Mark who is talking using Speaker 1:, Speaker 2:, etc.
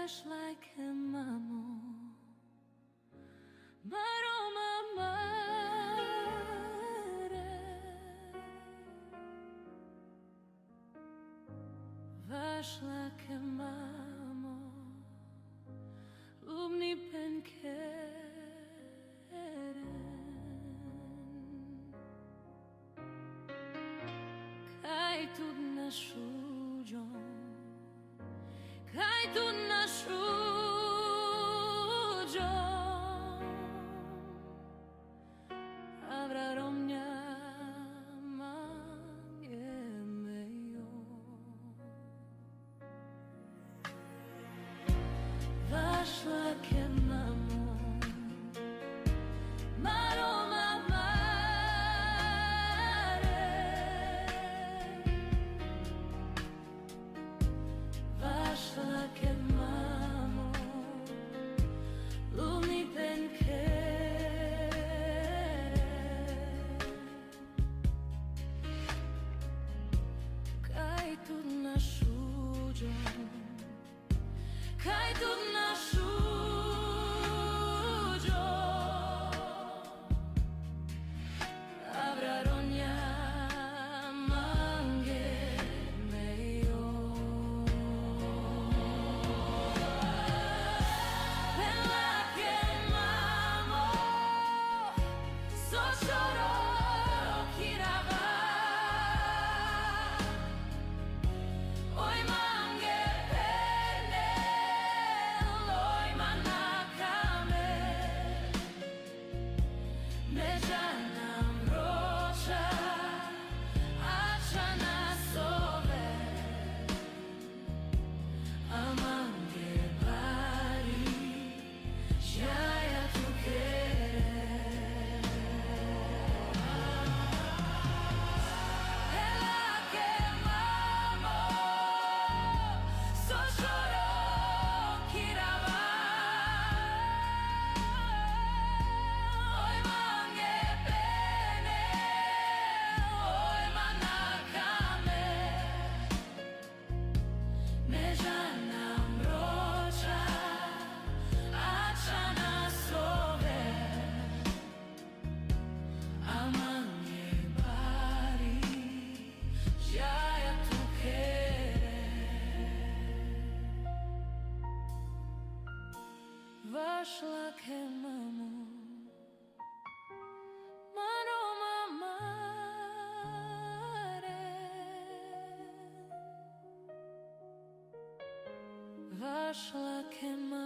Speaker 1: Вошла к маму, Марома маре. Вошла к маму, лубни пенкерен. Кай тут нашу Kaj tu našu Avrarom njama jemejo Vašla ke mamo Maroma mare Vašla ke mamo Luni penkere Kaj tu našuđo Kaj tu našuđo Avraron njamange mejo Вошла к маму Марома маре Вошла к маму